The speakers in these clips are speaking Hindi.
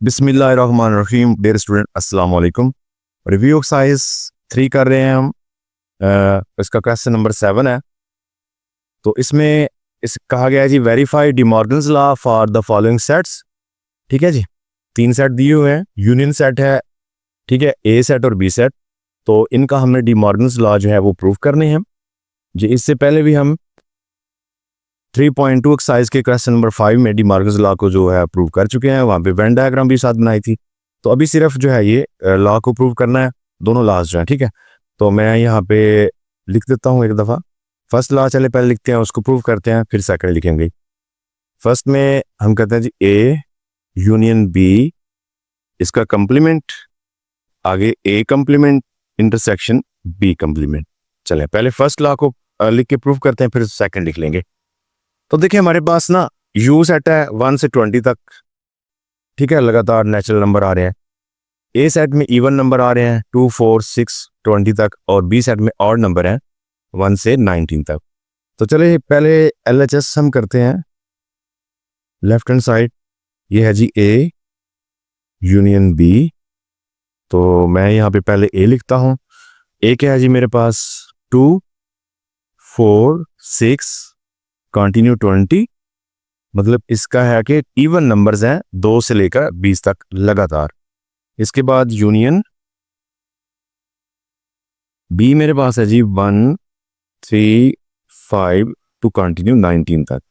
बिस्मिल्लाहिर्रहमानिर्रहीम। डियर स्टूडेंट, अस्सलाम वालेकुम। रिव्यू एक्सरसाइज 3 कर रहे हैं हम। इसका क्वेश्चन नंबर 7 है। तो इसमें कहा गया है जी, verify De Morgan's law for the following sets. ठीक है जी, 3 सेट दिए हुए हैं, यूनियन सेट है, ठीक है, ए सेट और बी सेट। तो इनका हमने डिमॉर्गन्स लॉ जो है वो प्रूव करने हैं जी। इससे पहले भी हम 3.2 एक्सरसाइज के क्वेश्चन नंबर 5 में डिमॉर्गन्स लॉ को जो है प्रूव कर चुके हैं। वहाँ पे वेन डायग्राम भी साथ बनाई थी। तो अभी सिर्फ जो है ये लॉ को प्रूव करना है, दोनों लॉज जो है। ठीक है, तो मैं यहाँ पे लिख देता हूँ एक दफ़ा। फर्स्ट लॉ चले पहले लिखते हैं, उसको प्रूव करते हैं, फिर सेकंड लिखेंगे। फर्स्ट में हम कहते हैं जी ए यूनियन बी, इसका कंप्लीमेंट, आगे ए कंप्लीमेंट इंटरसेक्शन बी कंप्लीमेंट। चले पहले फर्स्ट लॉ को लिख के प्रूव करते हैं, फिर सेकंड लिख लेंगे। तो देखिए हमारे पास ना यू सेट है 1 से 20 तक, ठीक है, लगातार नेचुरल नंबर आ रहे हैं। ए सेट में इवन नंबर आ रहे हैं 2, 4, 6, 20 तक, और बी सेट में ऑड नंबर है 1 से 19 तक। तो चले पहले LHS हम करते हैं। लेफ्ट हैंड साइड ये है जी ए यूनियन बी। तो मैं यहाँ पे पहले ए लिखता हूँ। ए क्या है जी मेरे पास 2, 4, 6 कंटिन्यू 20, मतलब इसका है कि इवन नंबर्स हैं 2 से लेकर 20 तक लगातार। इसके बाद यूनियन बी मेरे पास है जी 1, 3, 5 टू कंटिन्यू 19 तक।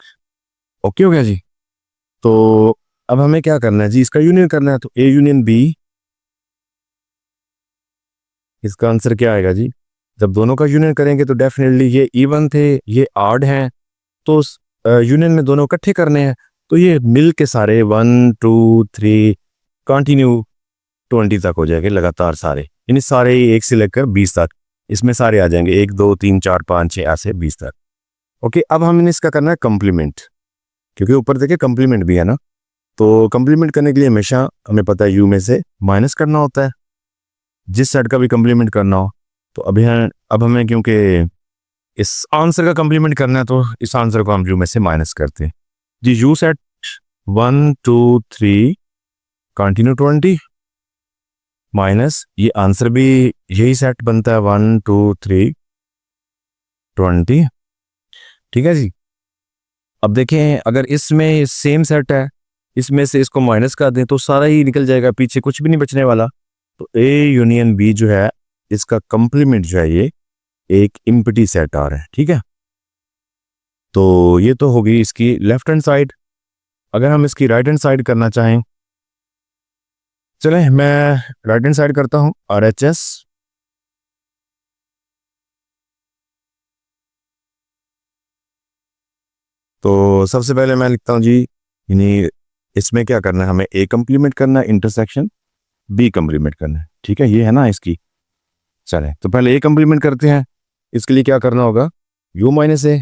ओके हो गया जी। तो अब हमें क्या करना है जी, इसका यूनियन करना है। तो ए यूनियन बी, इसका आंसर क्या आएगा जी? जब दोनों का यूनियन करेंगे तो डेफिनेटली ये इवन थे, ये ऑड हैं, तो यूनियन में दोनों इकट्ठे करने हैं। तो ये मिल के सारे 1, 2, 3 कंटिन्यू 20 तक हो जाएंगे लगातार सारे, यानी सारे ही 1 से लेकर 20 तक इसमें सारे आ जाएंगे। 1, 2, 3, 4, 5, 6 ऐसे 20 तक। ओके, अब हमने इसका करना है कंप्लीमेंट, क्योंकि ऊपर देखिए कंप्लीमेंट भी है ना। तो कंप्लीमेंट करने के लिए हमेशा हमें पता है यू में से माइनस करना होता है, जिस सेट का भी कंप्लीमेंट करना हो। तो अब हमें क्योंकि इस आंसर का कंप्लीमेंट करना है, तो इस आंसर को हम यू में से माइनस करते हैं जी। यू सेट 1, 2, 3 कंटिन्यू 20 माइनस ये आंसर भी यही सेट बनता है 1, 2, 3 20। ठीक है जी। अब देखें अगर इसमें सेम सेट है, इसमें से इसको माइनस कर दें तो सारा ही निकल जाएगा, पीछे कुछ भी नहीं बचने वाला। तो ए यूनियन बी जो है, इसका कंप्लीमेंट जो है ये एक इम्पटी सेट आ रहा है। ठीक है, तो ये तो होगी इसकी लेफ्ट हैंड साइड। अगर हम इसकी राइट हैंड साइड करना चाहें, चलें मैं राइट हैंड साइड करता हूं। RHS तो सबसे पहले मैं लिखता हूं जी, यानी इसमें क्या करना है, हमें ए कंप्लीमेंट करना है, इंटरसेक्शन बी कंप्लीमेंट करना है। ठीक है, ये है ना इसकी। चलें तो पहले ए कंप्लीमेंट करते हैं। इसके लिए क्या करना होगा, यू माइनस ए।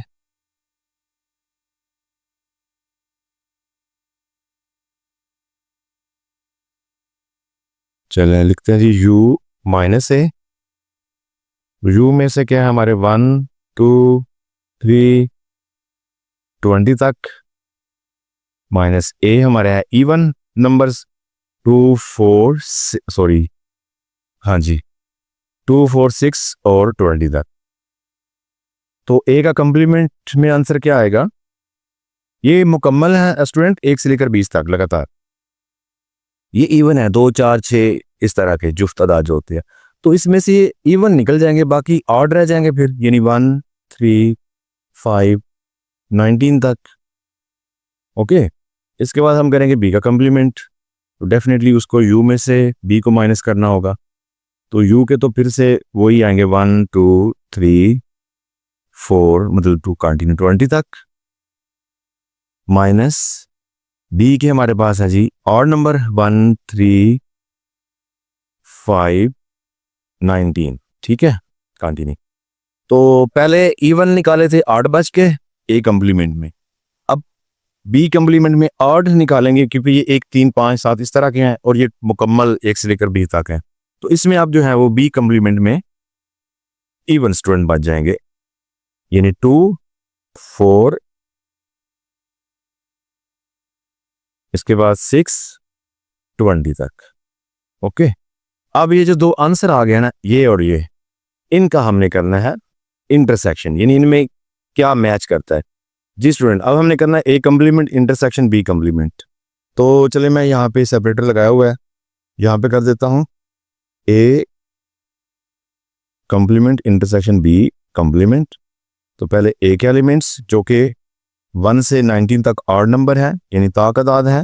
चलें लिखते हैं जी यू माइनस ए। यू में से क्या है हमारे 1, 2, 3 20 तक, माइनस ए हमारे है इवन नंबर्स 2, 4 सॉरी, हाँ जी, 2, 4, 6 और 20 तक। तो ए का कंप्लीमेंट में आंसर क्या आएगा? ये मुकम्मल है स्टूडेंट 1 से लेकर 20 तक लगातार। ये इवन है 2, 4, 6 इस तरह के जुफ्त अदा जो होते हैं। तो इसमें से इवन निकल जाएंगे, बाकी ऑड रह जाएंगे फिर, यानी 1, 3, 5, 19 तक। ओके, इसके बाद हम करेंगे बी का कंप्लीमेंट। तो डेफिनेटली उसको यू में से बी को माइनस करना होगा। तो यू के तो फिर से वही आएंगे 1, 2, 3, 4, मतलब 2 कंटिन्यू 20 तक, माइनस बी के हमारे पास है जी ऑड नंबर 1, 3, 5, 19। ठीक है, कंटिन्यू। तो पहले इवन निकाले थे 8 बच के ए कंप्लीमेंट में, अब बी कंप्लीमेंट में ऑड निकालेंगे, क्योंकि ये 1, 3, 5, 7 इस तरह के हैं, और ये मुकम्मल 1 से लेकर 20 तक हैं। तो इसमें आप जो है वो बी कंप्लीमेंट में इवन स्टूडेंट बच जाएंगे, यानी 2, 4, इसके बाद 6, 20 तक। ओके, अब ये जो दो आंसर आ गया ना, ये और ये, इनका हमने करना है इंटरसेक्शन, यानी इनमें क्या मैच करता है। जी स्टूडेंट, अब हमने करना है ए कंप्लीमेंट इंटरसेक्शन बी कंप्लीमेंट। तो चले, मैं यहाँ पे सेपरेटर लगाया हुआ है, यहाँ पे कर देता हूँ ए कंप्लीमेंट इंटरसेक्शन बी कंप्लीमेंट। तो पहले ए के एलिमेंट्स जो कि 1 से 19 तक ऑड नंबर है, यानी तादाद है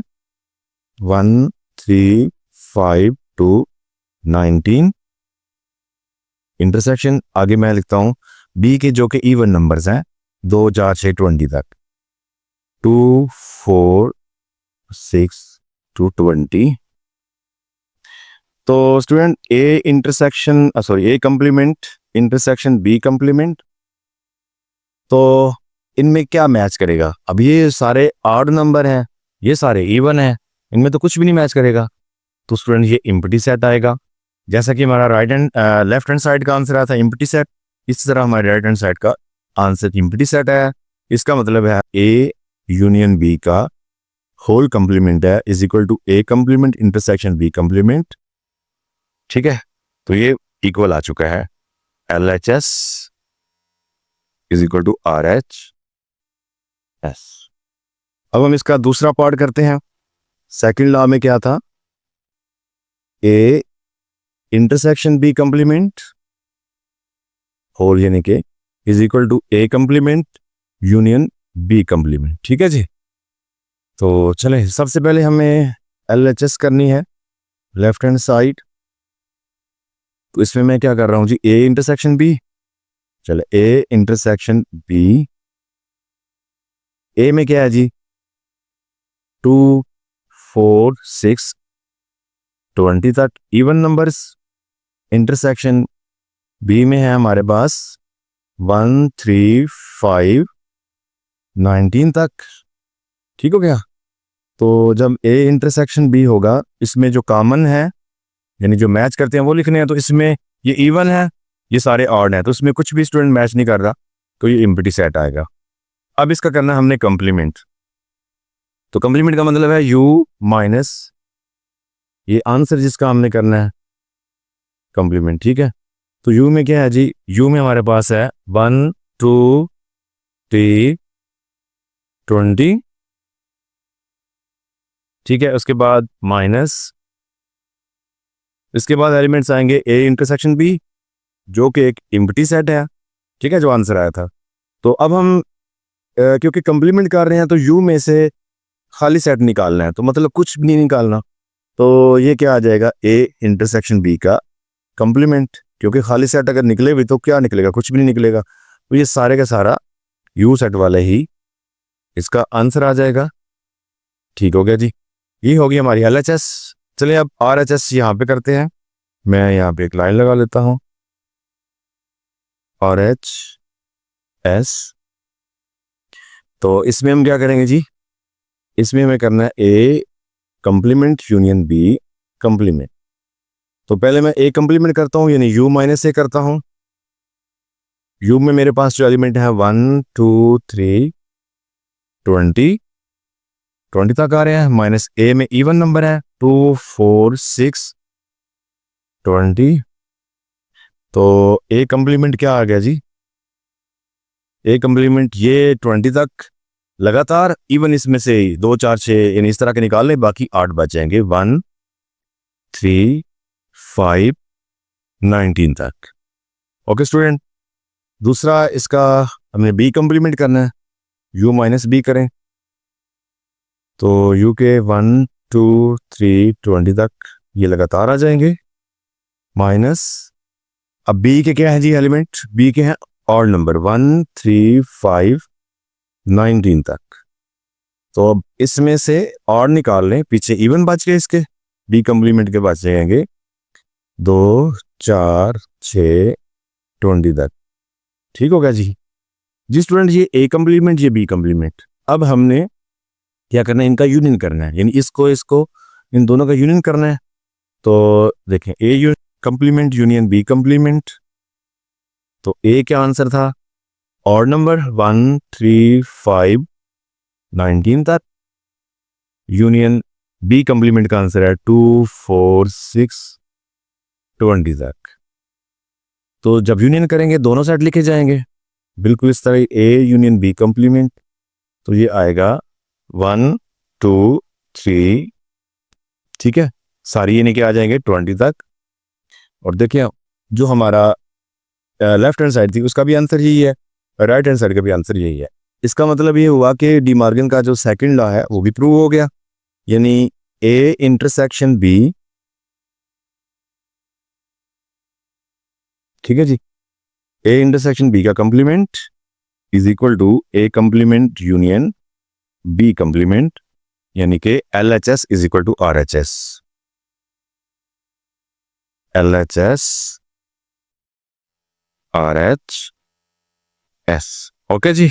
1 3 5 2 19। इंटरसेक्शन आगे मैं लिखता हूं बी के जो कि इवन नंबर्स हैं 2 4 6 20 तक, 2 4 6 to 20। तो student A intersection A complement intersection B complement, तो इनमें क्या मैच करेगा। अब ये सारे ऑड नंबर हैं, ये सारे इवन हैं, इनमें तो कुछ भी नहीं मैच करेगा। तो स्टूडेंट ये एम्प्टी सेट आएगा। जैसा कि हमारा लेफ्ट हैंड साइड का आंसर आया था एम्प्टी सेट, इस तरह हमारे राइट हैंड साइड का आंसर एम्प्टी सेट है। इसका मतलब है ए यूनियन बी का होल कंप्लीमेंट है is equal to A complement intersection B complement. ठीक है, तो ये इक्वल आ चुका है LHS is equal to RH S। अब हम इसका दूसरा पार्ट करते हैं। सेकंड लॉ में क्या था, A intersection B complement whole यानी के is equal to A complement union B complement. ठीक है जी, तो चले सबसे पहले हमें LHS करनी है लेफ्ट हैंड साइड। तो इसमें मैं क्या कर रहा हूं जी, ए इंटरसेक्शन बी। चले ए इंटरसेक्शन बी, ए में क्या है जी 2 4 6 20 तक इवन नंबर्स। इंटरसेक्शन बी में है हमारे पास 1 3 5 19 तक। ठीक हो गया। तो जब ए इंटरसेक्शन बी होगा, इसमें जो कॉमन है यानी जो मैच करते हैं वो लिखने हैं। तो इसमें ये इवन है, ये सारे ऑड हैं, तो इसमें कुछ भी स्टूडेंट मैच नहीं कर रहा, तो ये एम्प्टी सेट आएगा। अब इसका करना हमने कंप्लीमेंट। तो कंप्लीमेंट का मतलब है यू माइनस ये आंसर जिसका हमने करना है कंप्लीमेंट। ठीक है, तो यू में क्या है जी, यू में हमारे पास है 1 2 3 20। ठीक है, उसके बाद माइनस, इसके बाद एलिमेंट्स आएंगे ए इंटरसेक्शन बी जो कि एक एम्प्टी सेट है। ठीक है, जो आंसर आया था। तो अब हम क्योंकि कंप्लीमेंट कर रहे हैं तो यू में से खाली सेट निकालना है, तो मतलब कुछ भी नहीं निकालना। तो ये क्या आ जाएगा, ए इंटरसेक्शन बी का कंप्लीमेंट। क्योंकि खाली सेट अगर निकले भी तो क्या निकलेगा, कुछ भी नहीं निकलेगा। तो ये सारे का सारा यू सेट वाले ही इसका आंसर आ जाएगा। ठीक हो गया जी, ये होगी हमारी LHS। चलिए अब RHS यहाँ पे करते हैं। मैं यहाँ पे एक लाइन लगा लेता हूँ RHS। तो इसमें हम क्या करेंगे जी, इसमें हमें करना है ए कंप्लीमेंट यूनियन बी कंप्लीमेंट। तो पहले मैं ए कंप्लीमेंट करता हूँ यानी यू माइनस ए करता हूँ। यू में मेरे पास जो एलिमेंट है 1 2 3 20 तक आ रहे हैं, माइनस ए में इवन नंबर है 2 4 6 20। तो ए कंप्लीमेंट क्या आ गया जी, ए कंप्लीमेंट ये 20 तक लगातार इवन, इसमें से 2 4 6 यानी इस तरह के निकाल ले, बाकी 8 बच जाएंगे 1 3 5 19 तक। ओके स्टूडेंट, दूसरा इसका हमें बी कंप्लीमेंट करना है, यू माइनस बी करें। तो यू के 1 2 3 20 तक ये लगातार आ जाएंगे माइनस। अब बी के क्या है जी एलिमेंट, बी के हैं ऑड नंबर 1 3 5 19 तक। तो अब इसमें से ऑड निकाल लें, पीछे इवन बच गए इसके, बी कंप्लीमेंट के बच जाएंगे 2 4 6 20 तक। ठीक हो गया जी स्टूडेंट, ये ए कंप्लीमेंट ये बी कंप्लीमेंट। अब हमने क्या करना है, इनका यूनियन करना है, यानी इसको इन दोनों का यूनियन करना है। तो देखें ए कंप्लीमेंट यूनियन बी कंप्लीमेंट। तो ए क्या आंसर था, ऑड नंबर 1 3 5 19 तक यूनियन बी कंप्लीमेंट का आंसर है 2 4 6 20 तक। तो जब यूनियन करेंगे दोनों सेट लिखे जाएंगे बिल्कुल इस तरह, ए यूनियन बी कंप्लीमेंट, तो ये आएगा 1 2 3, ठीक है, सारी ये लेके आ जाएंगे 20 तक। और देखिए जो हमारा लेफ्ट हैंड साइड थी उसका भी आंसर यही है, राइट हैंड साइड का भी आंसर यही है। इसका मतलब ये हुआ कि डी मॉर्गन का जो सेकंड लॉ है वो भी प्रूव हो गया, यानी ए इंटरसेक्शन बी, ठीक है जी, ए इंटरसेक्शन बी का complement is equal to A complement union B complement, यानी कि L H S is equal to R H S, L H S R H S. Okay ji.